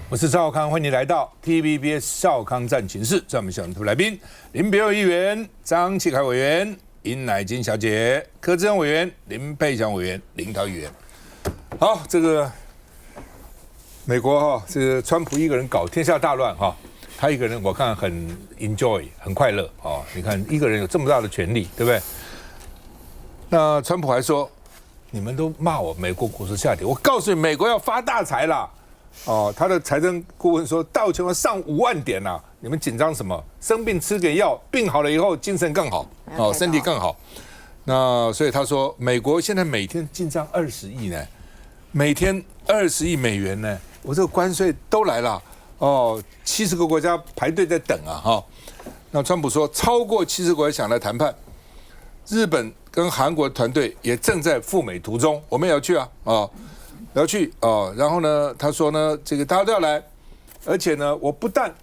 我是赵少康，欢迎你来到 TVBS 赵康战情室。在我们现场来宾，林别友议员、张启凯委员、尹乃菁小姐、柯志恩委员、林佩祥委员、林涛议员。好，这个美国这个川普一个人搞天下大乱他一个人我看很 enjoy 很快乐你看一个人有这么大的权利，对不对？那川普还说，你们都骂我美国股市下跌，我告诉你，美国要发大财啦！他的财政顾问说，道琼要上5万点啦，你们紧张什么？生病吃点药，病好了以后精神更好，身体更好。那所以他说，美国现在每天进账20亿呢，每天20亿美元呢，我这个关税都来了，70个国家排队在等那川普说，超过70个国家想来谈判，日本跟韩国团队也正在赴美途中，我们也要去要去然后呢，他说呢，这个大家都要来，而且呢，我不但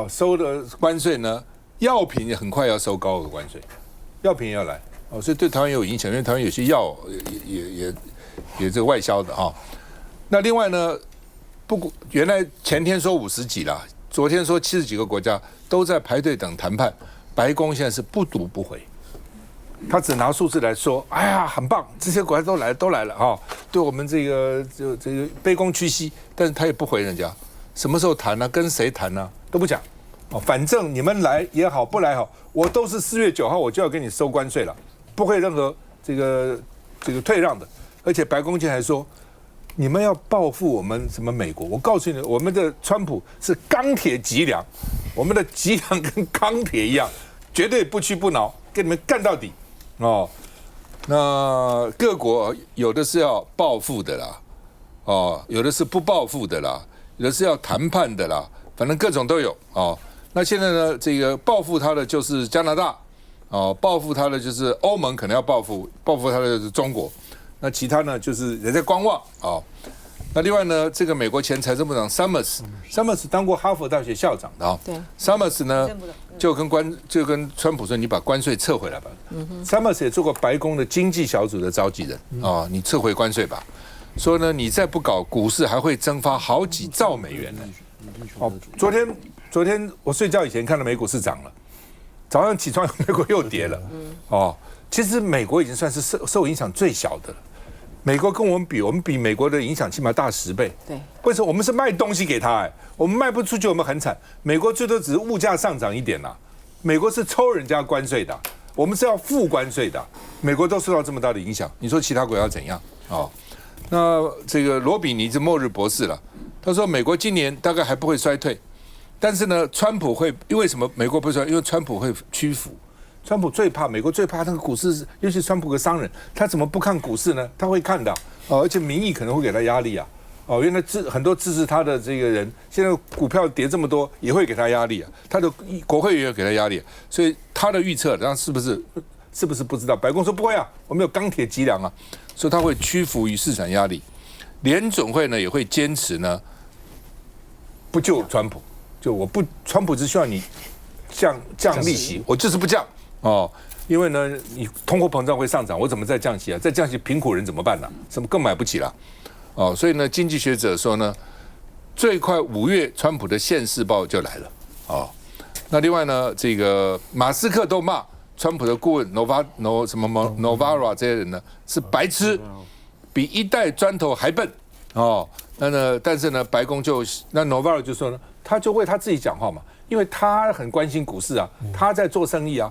收的关税呢，药品也很快要收高额关税，药品也要来所以对台湾也有影响，因为台湾有些药也这个外销的那另外呢，原来前天说50几啦，昨天说70几个国家都在排队等谈判，白宫现在是不读不回。他只拿数字来说，哎呀，很棒，这些国家都来了对我们这个卑躬屈膝，但是他也不回人家，什么时候谈呢？跟谁谈呢？都不讲反正你们来也好，不来好，我都是4月9号我就要给你收关税了，不会任何这个退让的。而且白宫竟然还说，你们要报复我们什么美国？我告诉你，我们的川普是钢铁脊梁，我们的脊梁跟钢铁一样，绝对不屈不挠，跟你们干到底。那各国有的是要报复的啦，有的是不报复的啦，有的是要谈判的啦，反正各种都有那现在呢，这个报复他的就是加拿大报复他的就是欧盟，可能要报复他的就是中国，那其他呢就是人在观望那另外呢，这个美国前财政部长 Summers 当过哈佛大学校长的对 Summers 呢就跟川普说，你把关税撤回来吧。Summers 也做过白宫的经济小组的召集人你撤回关税吧。说呢，你再不搞，股市还会蒸发好几兆美元呢。昨天我睡觉以前看到美股是涨了，早上起床美国又跌了其实美国已经算是受影响最小的了。美国跟我们比美国的影响起码大10倍。对，为什么？我们是卖东西给他我们卖不出去，我们很惨。美国最多只是物价上涨一点美国是抽人家关税的，我们是要付关税的。美国都受到这么大的影响，你说其他国家怎样那这个罗比尼是末日博士了，他说美国今年大概还不会衰退，但是呢，川普会，因为什么？美国不会衰退，因为川普会屈服。川普美国最怕那个股市，尤其川普个商人，他怎么不看股市呢？他会看的而且民意可能会给他压力因为很多支持他的这个人，现在股票跌这么多，也会给他压力他的国会也有给他压力所以他的预测，然后是不是不知道？白宫说不会我们有钢铁脊梁所以他会屈服于市场压力。联准会呢也会坚持呢，不救川普，川普只需要你降利息，我就是不降因为呢，你通货膨胀会上涨，我怎么再降息再降息，贫苦人怎么办呢？什么更买不起了所以呢，经济学者说呢，最快5月，川普的现世报就来了那另外呢，这个马斯克都骂川普的顾问 Novara 这些人呢是白痴，比一袋砖头还笨但是呢，白宫那 Novara 就说呢，他就为他自己讲话嘛。因为他很关心股市他在做生意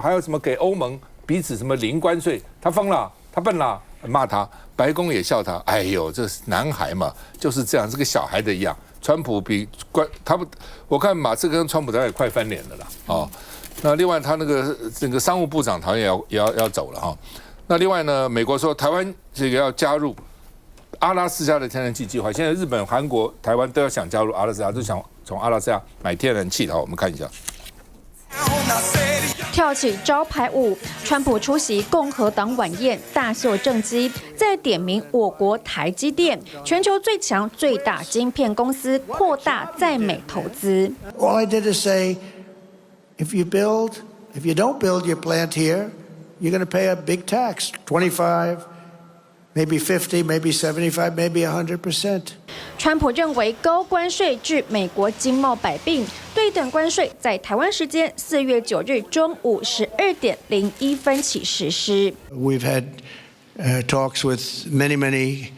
还有什么给欧盟彼此什么零关税，他疯了，他笨了，骂他，白宫也笑他，哎呦，这男孩嘛就是这样，是个小孩的一样。川普我看马斯克跟川普大概也快翻脸了啦那另外他那个商务部长好像也要走了那另外呢，美国说台湾这个要加入阿拉斯加的天然气计划，现在日本、韩国、台湾都要想加入阿拉斯加，都想从阿拉斯加买天然气的我们看一下。跳起招牌舞，川普出席共和党晚宴，大秀政绩，再点名我国台积电，全球最强最大晶片公司扩大在美投资。All I did is say, if you don't build your plant here, you're going to pay a big tax, 25, maybe 50, maybe 75, maybe 100%. 川普认为高关税致美国经贸百病，对等关税在台湾时间4月9日中午12:01起实施。We've had talks with many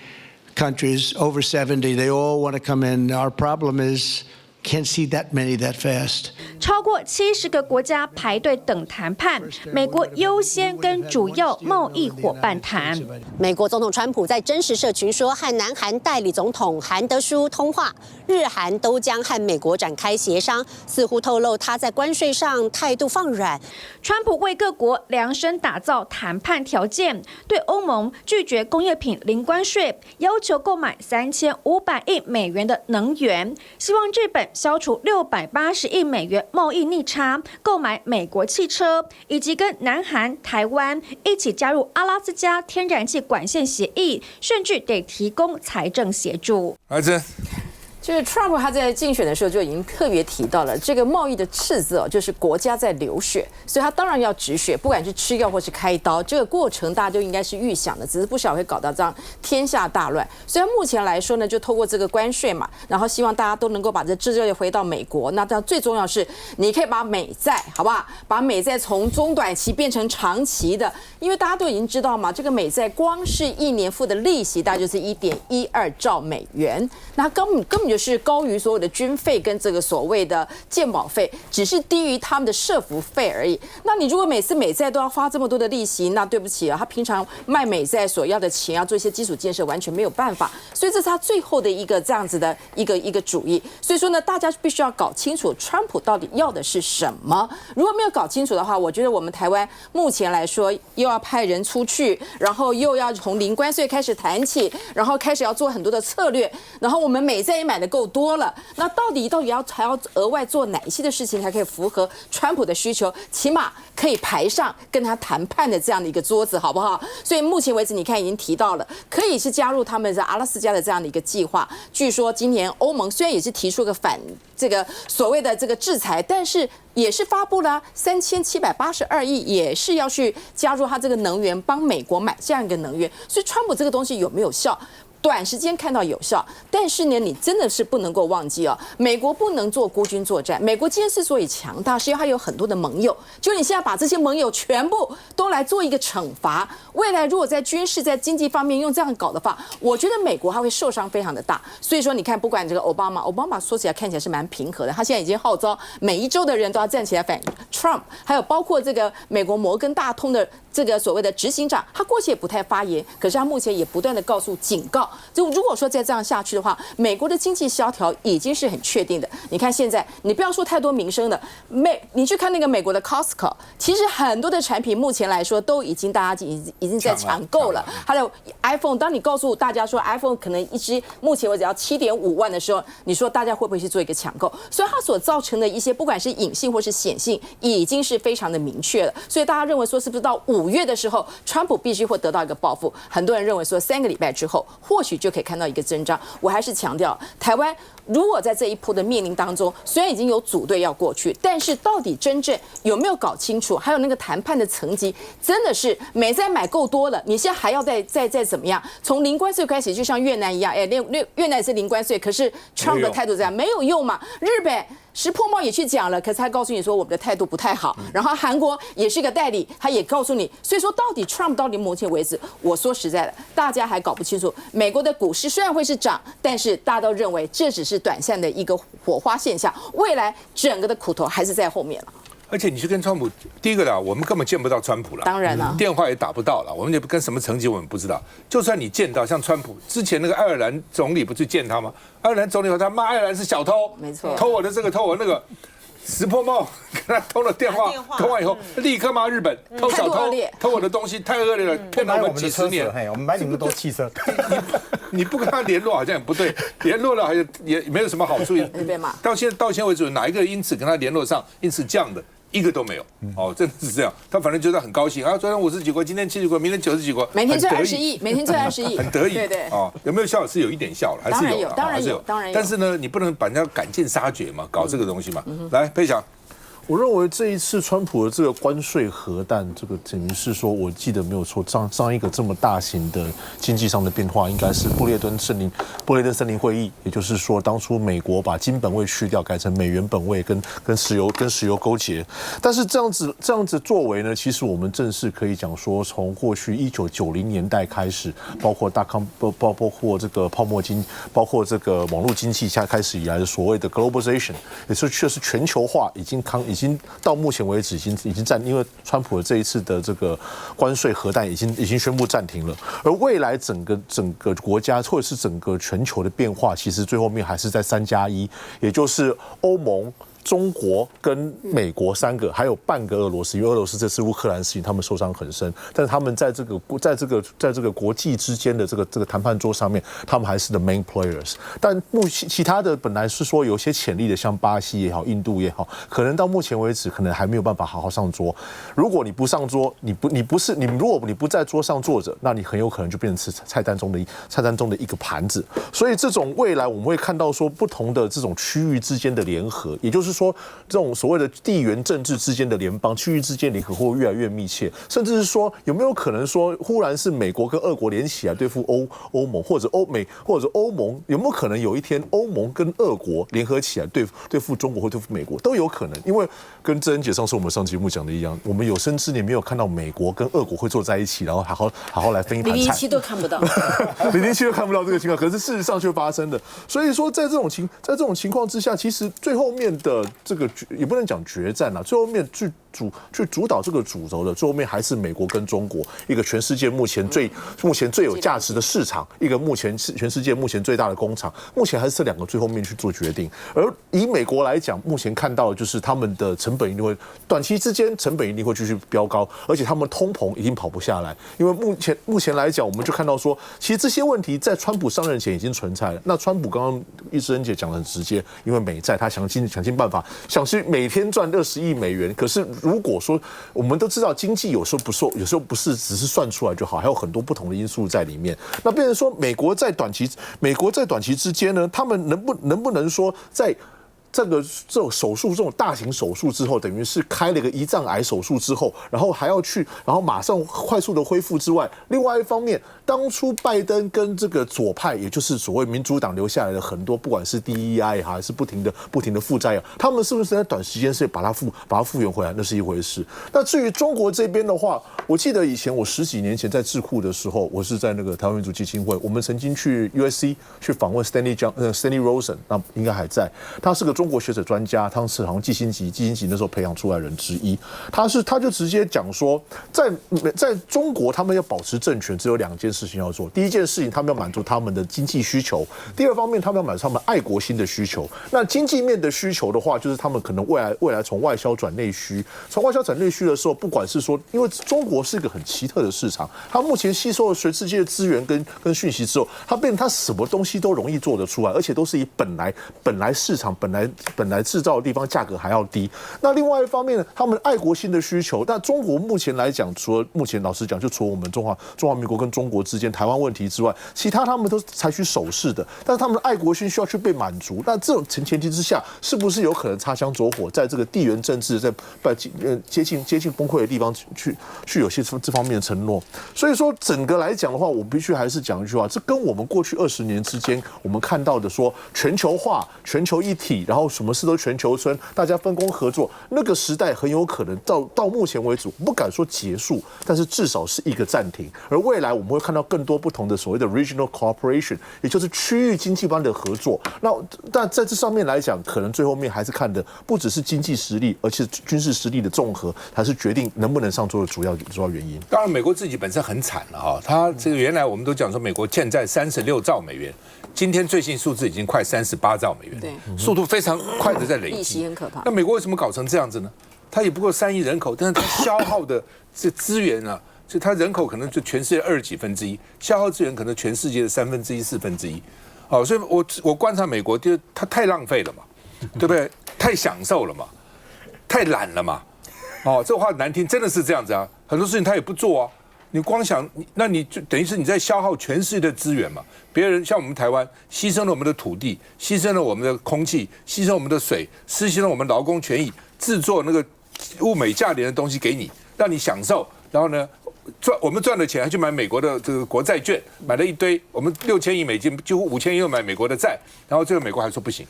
countries over 70. They all want to come in. Our problem is can't see that many that fast. 超过70个国家排队等谈判，美国优先跟主要贸易伙伴谈。美国总统川普在真实社群说，和南韩代理总统韩德洙通话，日韩都将和美国展开协商，似乎透露他在关税上态度放软。川普为各国量身打造谈判条件，对欧盟拒绝工业品零关税，要求购买3500亿美元的能源，希望日本消除680亿美元贸易逆差，购买美国汽车，以及跟南韩、台湾一起加入阿拉斯加天然气管线协议，甚至得提供财政协助。儿子。就是 Trump 他在竞选的时候就已经特别提到了这个贸易的赤字哦，就是国家在流血，所以他当然要止血，不管是吃药或是开刀，这个过程大家就应该是预想的，只是不晓得会搞到这样天下大乱。所以目前来说呢，就透过这个关税嘛，然后希望大家都能够把这制造业回到美国。那最重要是，你可以把美债，好不好？把美债从中短期变成长期的，因为大家都已经知道嘛，这个美债光是1年付的利息大概就是1.12兆美元，那根本就是高于所有的军费跟这个所谓的健保费，只是低于他们的社福费而已。那你如果每次美债都要花这么多的利息，那对不起啊，他平常卖美债所要的钱，要做一些基础建设，完全没有办法。所以这是他最后的一个这样子的一个主意。所以说呢，大家必须要搞清楚川普到底要的是什么。如果没有搞清楚的话，我觉得我们台湾目前来说又要派人出去，然后又要从零关税开始谈起，然后开始要做很多的策略，然后我们美债也买的够多了，那到底还要额外做哪一些的事情才可以符合川普的需求？起码可以排上跟他谈判的这样的一个桌子，好不好？所以目前为止，你看已经提到了，可以是加入他们在阿拉斯加的这样的一个计划。据说今年欧盟虽然也是提出个反这个所谓的这个制裁，但是也是发布了3782亿，也是要去加入他这个能源，帮美国买这样一个能源。所以川普这个东西有没有效？短时间看到有效，但是呢，你真的是不能够忘记哦，美国不能做孤军作战。美国今天之所以强大，是因为它有很多的盟友。就你现在把这些盟友全部都来做一个惩罚，未来如果在军事、在经济方面用这样搞的话，我觉得美国它会受伤非常的大。所以说，你看，不管这个奥巴马说起来看起来是蛮平和的，他现在已经号召每一州的人都要站起来反 Trump， 还有包括这个美国摩根大通的这个所谓的执行长，他过去也不太发言，可是他目前也不断的警告。就如果说再这样下去的话，美国的经济萧条已经是很确定的。你看现在，你不要说太多民生的，你去看那个美国的 Costco， 其实很多的产品目前来说都已经大家已经在抢购了。还有 iPhone， 当你告诉大家说 iPhone 可能一支目前为止要7.5万的时候，你说大家会不会去做一个抢购？所以它所造成的一些不管是隐性或是显性，已经是非常的明确了。所以大家认为说，是不是到5月的时候，川普必须会得到一个报复？很多人认为说，3个礼拜之后，或许就可以看到一个增长。我还是强调，台湾如果在这一波的面临当中，虽然已经有组队要过去，但是到底真正有没有搞清楚？还有那个谈判的层级，真的是美债买够多了，你现在还要再怎么样？从零关税开始，就像越南一样，越南是零关税，可是 Trump 的态度这样没有用嘛？日本石破茂也去讲了，可是他告诉你说我们的态度不太好。然后韩国也是一个代理，他也告诉你，所以说到底 Trump 到底目前为止，我说实在的，大家还搞不清楚。美国的股市虽然会是涨，但是大家都认为这只是短暂的一个火花现象，未来整个的苦头还是在后面了。而且你去跟川普，第一个啦，我们根本见不到川普了，当然了，电话也打不到了，我们也跟什么层级我们不知道。就算你见到，像川普之前那个爱尔兰总理不去见他吗？爱尔兰总理他骂爱尔兰是小偷，没错，偷我的这个，偷我那个。石破茂跟他通了电话，通完以后立刻骂日本偷小偷，偷我的东西太恶劣了，骗了我们几10年。我们买你们的汽车，你不跟他联络好像也不对，联络了好像也没有什么好处。到现在为止，哪一个因此跟他联络上，因此降的？一个都没有哦，真的是这样。他反正觉得很高兴啊，昨天50几国，今天70几国，明天90几国，每天赚20亿，每天赚20亿，很得意。对哦，有没有效？是有一点效了，还是有，当然有。但是呢，你不能把人家赶尽杀绝嘛，搞这个东西嘛。来，佩祥，我认为这一次川普的这个关税核弹，这个等于是说，我记得没有错，上一个这么大型的经济上的变化，应该是布列顿森林会议，也就是说，当初美国把金本位去掉，改成美元本位，跟石油勾结。但是这样子作为呢，其实我们正式可以讲说，从过去1990年代开始，包括包括这个泡沫经，包括这个网络经济下开始以来的所谓的 globalization， 也就是全球化已经到目前为止已经因为川普的这一次的这个关税核弹已经宣布暂停了，而未来整个国家或者是整个全球的变化，其实最后面还是在3+1，也就是欧盟、中国跟美国3个，还有半个俄罗斯，因为俄罗斯这次乌克兰事情他们受伤很深，但是他们在这个国际之间的这个谈判桌上面，他们还是 the main players。但其他的本来是说有些潜力的，像巴西也好、印度也好，可能到目前为止可能还没有办法好好上桌。如果你不上桌，如果你不在桌上坐着，那你很有可能就变成菜单中的一个盘子。所以这种未来我们会看到说不同的这种区域之间的联合，也就是说这种所谓的地缘政治之间的联邦、区域之间联合会越来越密切，甚至是说有没有可能说忽然是美国跟俄国联起来对付欧盟，或者欧盟有没有可能有一天欧盟跟俄国联合起来对付中国或对付美国都有可能，因为跟郑恩姐上次我们上节目讲的一样，我们有生之年没有看到美国跟俄国会坐在一起，然后好好来分一盘菜， 007都看不到，007都看不到这个情况，可是事实上却发生的。所以说在这种情况之下，其实最后面的这个也不能讲决战啊，最后面去主导这个主轴的，最后面还是美国跟中国，一个全世界目前最有价值的市场，一个目前全世界目前最大的工厂，目前还是这2个最后面去做决定。而以美国来讲，目前看到的就是他们的成本一定会短期之间成本一定会继续飙高，而且他们通膨已经跑不下来，因为目前来讲，我们就看到说，其实这些问题在川普上任前已经存在了。那川普刚刚易智恩姐讲得很直接，因为美债他想尽办法，想去每天赚20亿美元。可是如果说我们都知道经济有时候不是只是算出来就好，还有很多不同的因素在里面。那变成说美国在短期之间呢，他们能不能说在这种手术，这种大型手术之后，等于是开了一个胰脏癌手术之后，然后还要然后马上快速的恢复之外，另外一方面，当初拜登跟这个左派，也就是所谓民主党留下来的很多，不管是 DEI 还是不停的负债啊，他们是不是在短时间是把它复原回来，那是一回事。那至于中国这边的话，我记得以前我10几年前在智库的时候，我是在那个台湾民主基金会，我们曾经去 USC 去访问 Stanley Rosen， 那应该还在，他是个中国学者专家，他是好像季辛吉那时候培养出来人之一。他就直接讲说，在中国他们要保持政权，只有2件事情要做。第一件事情，他们要满足他们的经济需求；第二方面，他们要满足他们爱国心的需求。那经济面的需求的话，就是他们可能未来从外销转内需，从外销转内需的时候，不管是说，因为中国是一个很奇特的市场，它目前吸收了全世界的资源跟讯息之后，它什么东西都容易做得出来，而且都是以本来市场本来制造的地方价格还要低。那另外一方面呢，他们爱国心的需求，那中国目前来讲，目前老实讲，就除了我们中华民国跟中国之间台湾问题之外，其他他们都采取守势的，但是他们的爱国心需要去被满足。那这种前提之下，是不是有可能擦枪走火，在这个地缘政治在接近崩溃的地方去有些这方面的承诺？所以说整个来讲的话，我必须还是讲一句话，这跟我们过去20年之间我们看到的说全球化、全球一体，然后什么事都全球村，大家分工合作，那个时代很有可能到目前为止，不敢说结束，但是至少是一个暂停。而未来我们会看到更多不同的所谓的 regional cooperation， 也就是区域经济般的合作。但在这上面来讲，可能最后面还是看的不只是经济实力，而且军事实力的综合，才是决定能不能上桌的主要原因。当然，美国自己本身很惨了哈，它这个原来我们都讲说美国欠债36兆美元，今天最新数字已经快38兆美元，对，速度非常快的在累积，利息很可怕。那美国为什么搞成这样子呢？它也不过3亿人口，但是它消耗的这资源啊，就它人口可能就全世界20几分之一，消耗资源可能全世界的1/3、1/4。哦，所以我观察美国，就是它太浪费了嘛，对不对？太享受了嘛，太懒了嘛。哦，这话难听，真的是这样子啊。很多事情他也不做啊。你光想，那你就等于是你在消耗全世界的资源嘛。别人像我们台湾，牺牲了我们的土地，牺牲了我们的空气，牺牲我们的水，牺牲了我们劳工权益，制作那个物美价廉的东西给你，让你享受，然后呢？我们赚了钱，还去买美国的这个国债券，买了一堆，我们6000亿美金，几乎5000亿又买美国的债，然后最后美国还说不行，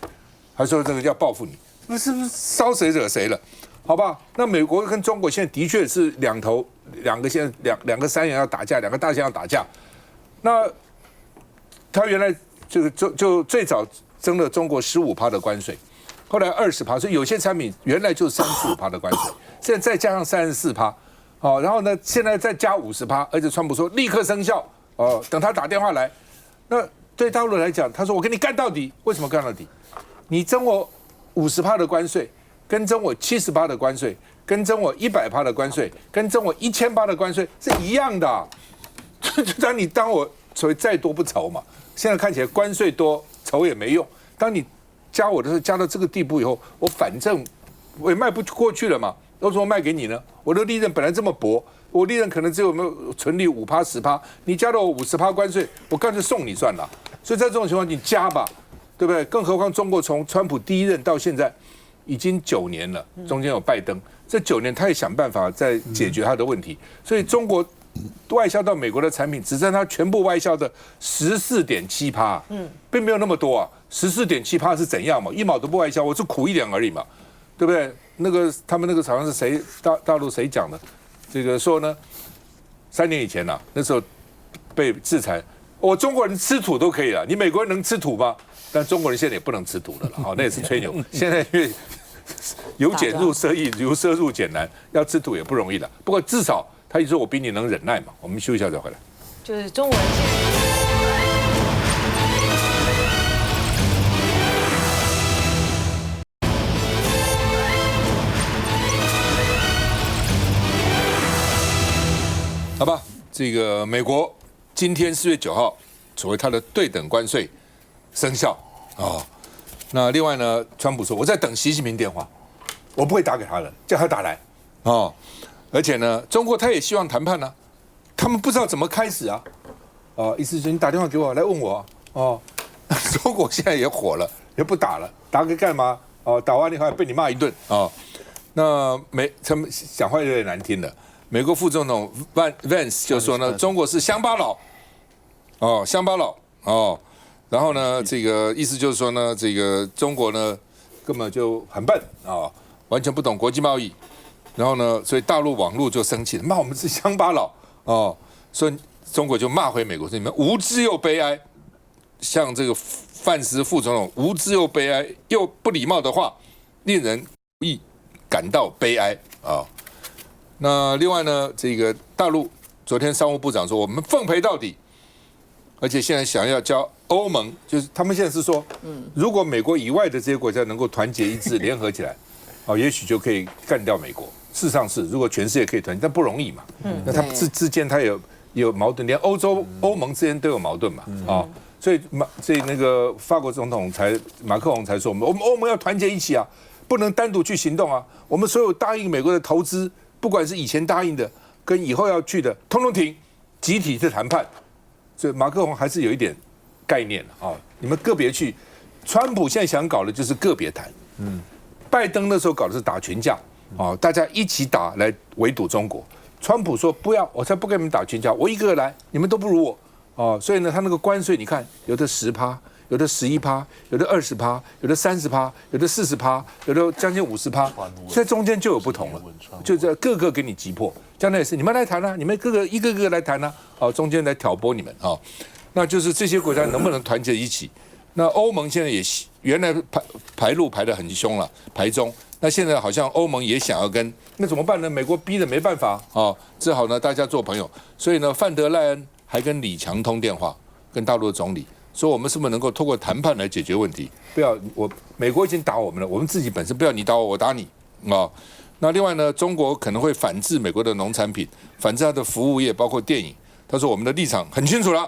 还说这个要报复你，那是不是烧谁惹谁了？好吧，那美国跟中国现在的确是两个现在两个三洋要打架，两个大象要打架。那他原来就最早征了中国15%的关税，后来20%，所以有些产品原来就35%的关税，现在再加上34%。好，然后呢？现在再加50%，而且川普说立刻生效。等他打电话来，那对大陆来讲，他说我跟你干到底。为什么干到底？你征我50%的关税，跟征我70%的关税，跟征我100%的关税，跟征我1000%的关税是一样的、啊。就当你当我所谓再多不愁嘛。现在看起来关税多愁也没用。当你加我的时候加到这个地步以后，我反正我也卖不过去了嘛。为什么卖给你呢？我的利润本来这么薄，我利润可能只有纯利5%、10%，你加了我50%关税，我干脆送你算了。所以在这种情况，你加吧，对不对？更何况中国从川普第一任到现在已经9年了，中间有拜登，这9年他也想办法在解决他的问题。所以中国外销到美国的产品只占他全部外销的14.7%，并没有那么多啊。14.7%是怎样嘛？1毛都不外销，我是苦一点而已嘛，对不对？那个他们那个好像是谁大陆谁讲的，这个说呢，3年以前呐、那时候被制裁，我中国人吃土都可以了，你美国人能吃土吗？但中国人现在也不能吃土了了，好，那也是吹牛。现在因为由俭入奢易，由奢入俭难，要吃土也不容易了。不过至少他一说我比你能忍耐嘛。我们休息一下再回来。就是中国人现在。好吧，这个美国今天4月9号，所谓它的对等关税生效啊。那另外呢，川普说我在等习近平电话，我不会打给他的，叫他打来啊。而且呢，中国他也希望谈判呢、他们不知道怎么开始啊。意思是你打电话给我来问我哦。中国现在也火了，也不打了，打给干嘛？打完以后还被你骂一顿啊。那他们讲话有点难听的。美国副总统 Vance 就说呢，中国是乡巴佬，乡巴佬然后呢，这个意思就是说呢，这个中国呢根本就很笨完全不懂国际贸易，然后呢，所以大陆网络就生气了，骂我们是乡巴佬所以中国就骂回美国说你们无知又悲哀，像这个范斯副总统无知又悲哀又不礼貌的话，令人感到悲哀那另外呢，这个大陆昨天商务部长说，我们奉陪到底，而且现在想要叫欧盟，就是他们现在是说，如果美国以外的这些国家能够团结一致、联合起来，也许就可以干掉美国。事实上是，如果全世界可以团结，但不容易嘛。那他们之间他有矛盾，连欧盟之间都有矛盾嘛。所以那个法国总统马克龙才说，我们欧盟要团结一起啊，不能单独去行动啊。我们所有答应美国的投资。不管是以前答应的，跟以后要去的，通通停，集体的谈判。所以马克龙还是有一点概念你们个别去。川普现在想搞的就是个别谈，拜登那时候搞的是打群架大家一起打来围堵中国。川普说不要，我才不跟你们打群架，我一个个来，你们都不如我所以呢，他那个关税你看，有的10%。有的11%，有的20%，有的30%，有的40%，有的将近50%，在中间就有不同了，就这各个给你击破。将来也是你们来谈你们一个个来谈中间来挑拨你们那就是这些国家能不能团结一起？那欧盟现在也原来排路排得很凶了，排中，那现在好像欧盟也想要那怎么办呢？美国逼得没办法只好呢大家做朋友。所以呢，范德赖恩还跟李强通电话，跟大陆的总理。说我们是不是能够透过谈判来解决问题？不要美国已经打我们了，我们自己本身不要你打我，我打你那另外呢，中国可能会反制美国的农产品，反制它的服务业，包括电影。他说我们的立场很清楚了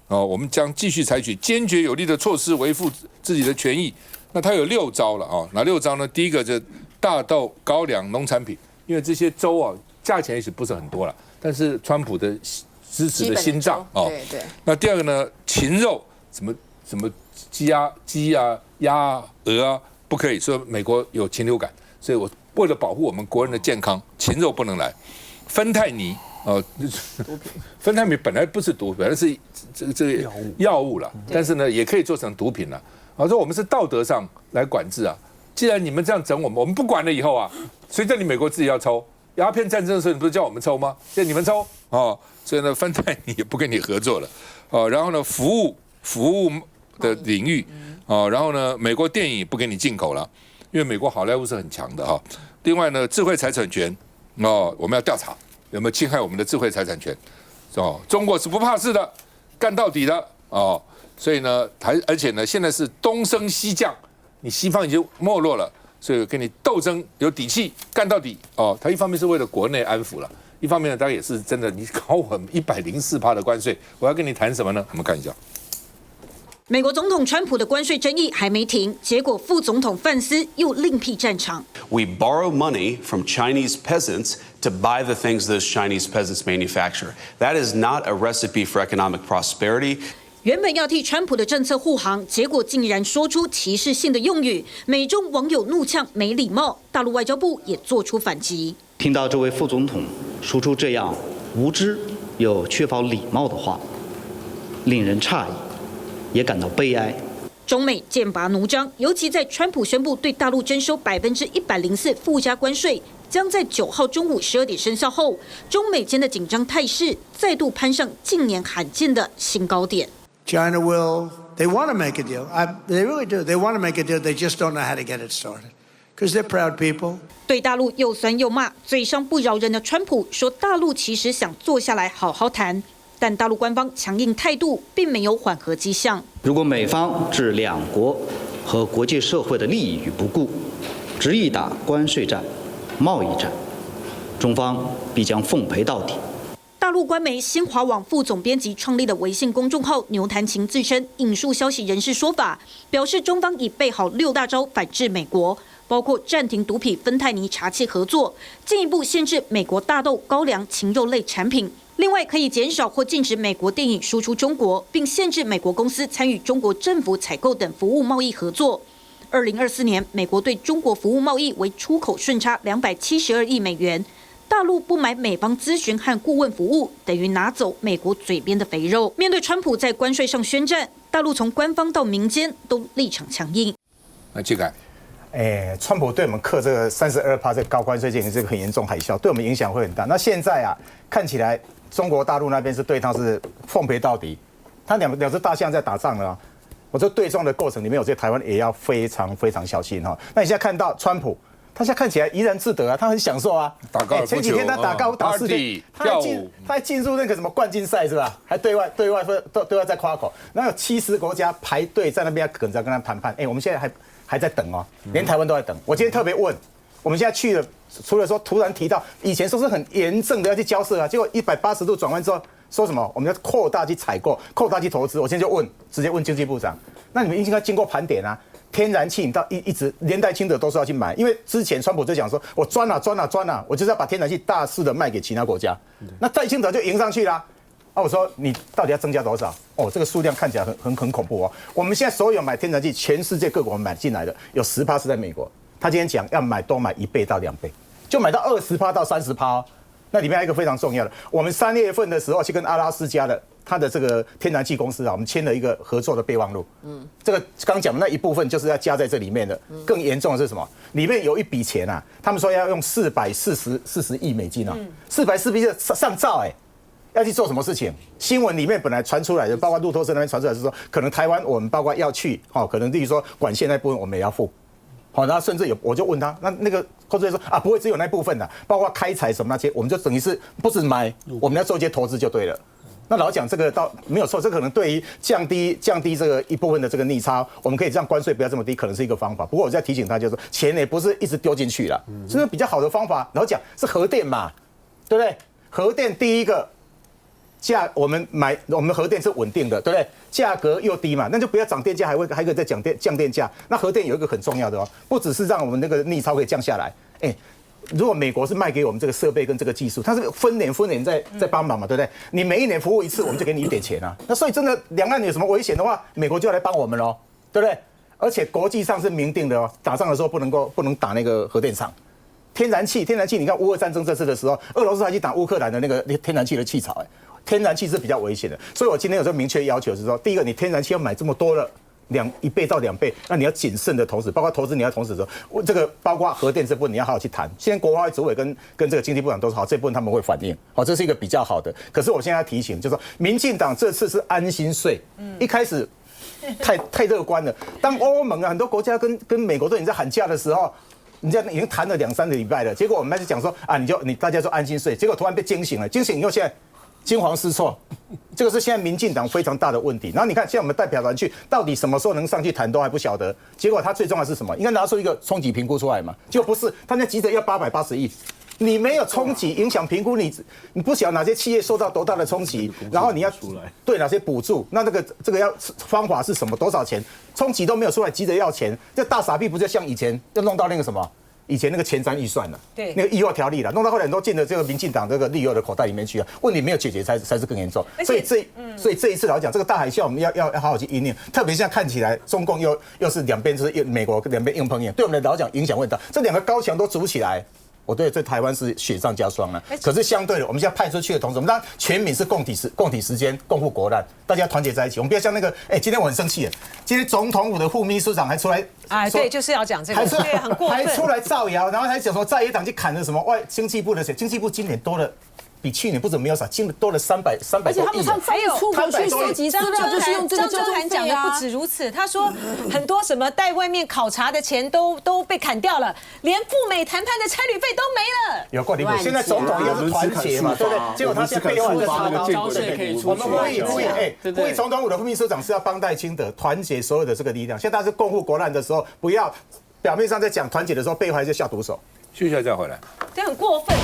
我们将继续采取坚决有力的措施维护自己的权益。那他有6招了哪6招呢？第一个就是大豆、高粱、农产品，因为这些州价钱也许不是很多了，但是川普的支持的心脏对。那第二个呢，禽肉。什么鸡啊、鸭、鹅不可以，说美国有禽流感，所以我为了保护我们国人的健康，禽肉不能来。芬太尼芬太尼本来不是毒品，本来是这个药物了，但是呢，也可以做成毒品了。说我们是道德上来管制啊。既然你们这样整我们不管了以后啊，谁叫你美国自己要抽？鸦片战争的时候，你不是叫我们抽吗？现在你们抽哦，所以呢，芬太尼也不跟你合作了哦。然后呢，服务的领域哦，然后呢，美国电影不给你进口了，因为美国好莱坞是很强的哈。另外呢，智慧财产权哦，我们要调查有没有侵害我们的智慧财产权哦。中国是不怕事的，干到底的哦。所以呢，而且呢，现在是东升西降，你西方已经没落了。所以跟你斗争有底气，干到底哦。他一方面是为了国内安抚了，一方面呢，当然也是真的。你搞我104%的关税，我要跟你谈什么呢？我们看一下。美国总统川普的关税争议还没停，结果副总统范斯又另辟战场。We borrow money from Chinese peasants to buy the things those Chinese peasants manufacture. That is not a recipe for economic prosperity. 原本要替川普的政策护航，结果竟然说出歧视性的用语，美中网友怒呛没礼貌，大陆外交部也做出反击。听到这位副总统说出这样无知又缺乏礼貌的话，令人诧异，也感到悲哀。中美剑拔弩张，尤其在川普宣布对大陆征收104%附加关税，将在9号中午12点生效后，中美间的紧张态势再度攀上近年罕见的新高点。China they want to make a deal. They really do. They want to make a deal. They just don't know how to get it started. Because they're proud people. 对大陆又酸又骂，嘴上不饶人的川普说，大陆其实想坐下来好好谈，但大陆官方强硬态度并没有缓和迹象。如果美方置两国和国际社会的利益于不顾，执意打关税战、贸易战，中方必将奉陪到底。大陆官媒新华网副总编辑创立的微信公众号牛弹琴自称引述消息人士说法，表示中方已备好6大招反制美国，包括暂停毒品芬太尼查缉合作，进一步限制美国大豆、高粱、禽肉类产品。另外，可以减少或禁止美国电影输出中国，并限制美国公司参与中国政府采购等服务贸易合作。2024年，美国对中国服务贸易为出口顺差272亿美元。大陆不买美方咨询和顾问服务，等于拿走美国嘴边的肥肉。面对川普在关税上宣战，大陆从官方到民间都立场强硬。那这个，川普对我们课这个32%这个高关税，简直是个很严重海啸，对我们影响会很大。那现在啊，看起来中国大陆那边是对他是奉陪到底，他两只大象在打仗了。我说对撞的过程里面，我觉得台湾也要非常非常小心哈。那你现在看到川普。他现在看起来怡然自得啊，他很享受啊。打高尔夫球，前几天他打高尔夫打4天，他还进入那个什么冠军赛是吧？还对外在夸口。那有70国家排队在那边等着跟他谈判。我们现在还在等哦，连台湾都在等。我今天特别问，我们现在去了，除了说突然提到以前说是很严正的要去交涉啊，结果180度转弯之后说什么？我们要扩大去采购，扩大去投资。我现在就直接问经济部长，那你们应该经过盘点啊。天然气你到一直连带轻的都是要去买，因为之前川普就讲说，我钻啊，我就是要把天然气大肆的卖给其他国家，那戴清德就赢上去啦。我说你到底要增加多少？这个数量看起来很恐怖哦。我们现在所有买天然气，全世界各国买进来的有10%是在美国，他今天讲要多买1倍到2倍，就买到20%到30%哦。那里面还有一个非常重要的，我们3月份的时候去跟阿拉斯加的。他的这个天然气公司啊，我们签了一个合作的备忘录。这个刚讲的那一部分就是要加在这里面的。更严重的是什么？里面有一笔钱啊，他们说要用440亿美金啊，440亿上兆要去做什么事情？新闻里面本来传出来的，包括路透社那边传出来是说，可能台湾我们包括要去可能例如说管线那部分我们也要付。然后甚至我就问他，那个工作人员说不会只有那部分的，包括开采什么那些，我们就等于是不止买，我们要做一些投资就对了。那老讲这个倒没有错，这可能对于降低这个一部分的这个逆差，我们可以让关税不要这么低，可能是一个方法。不过我再提醒他，就是说钱也不是一直丢进去了，所以比较好的方法，老讲是核电嘛，对不对？核电第一个我们核电是稳定的，对不对？价格又低嘛，那就不要涨电价，还可以再降电价。那核电有一个很重要的哦，不只是让我们那个逆超可以降下来，如果美国是卖给我们这个设备跟这个技术，它是分年在帮忙嘛，对不对？你每一年服务一次，我们就给你一点钱啊。那所以真的两岸有什么危险的话，美国就要来帮我们喽，对不对？而且国际上是明定的哦，打仗的时候不能打那个核电厂，天然气，你看乌俄战争这次的时候，俄罗斯还去打乌克兰的那个天然气的气槽，天然气是比较危险的。所以我今天有这个明确要求是说，第一个，你天然气要买这么多了。1倍到2倍，那你要谨慎的同时，包括投资你要同时说，这个包括核电这部分你要好好去谈。现在国发会主委跟这个经济部长都说好，这部分他们会反映，好，这是一个比较好的。可是我现在要提醒，就是说，民进党这次是安心税，一开始太乐观了。当欧盟啊很多国家跟美国都已经在喊价的时候。人家已经谈了2-3个礼拜了，结果我们还是讲说啊，你大家说安心税，结果突然被惊醒了，惊醒以后现在惊惶失措，这个是现在民进党非常大的问题。然后你看，现在我们代表团去，到底什么时候能上去谈都还不晓得。结果他最重要的是什么？应该拿出一个冲击评估出来嘛？结果不是，他那急着要880亿。你没有冲击影响评估，你不晓得哪些企业受到多大的冲击，然后你要对哪些补助，那这个要方法是什么？多少钱？冲击都没有出来，急着要钱，这大傻逼不就像以前要弄到那个什么？以前那个前瞻预算了，对，那个义务条例了，弄到后来很多进了这个民进党这个利诱的口袋里面去啊，问题没有解决才是更严重。所以这一次来讲，这个大海啸我们要好好去应对，特别现在看起来中共又是两边就是美国两边硬碰硬，对我们来讲影响会大，这2个高墙都筑起来。我对这台湾是雪上加霜了，可是相对的，我们现在派出去的同时，我们当然全民是共体时间，共护国难，大家团结在一起。我们不要像那个，今天我很生气，今天总统府的副秘书长还出来，对，就是要讲这个，对，很过分，还出来造谣，然后还讲说在野党去砍了什么经济部的钱，经济部今年多了。比去年不止没有少，多了300多亿。而且他们还有出国去收集资料，就是用这个张周涵讲的不止如此，他说很多什么带外面考察的钱都被砍掉了，连赴美谈判的差旅费都没了。有过离谱！现在总统应该是团结嘛，对不对？结果他现在背后一个插刀，我们呼吁总统府的副秘书长是要帮戴清德团结所有的这个力量。现在他是共护国难的时候，不要表面上在讲团结的时候，背后还在下毒手。继续再回来，这很过分。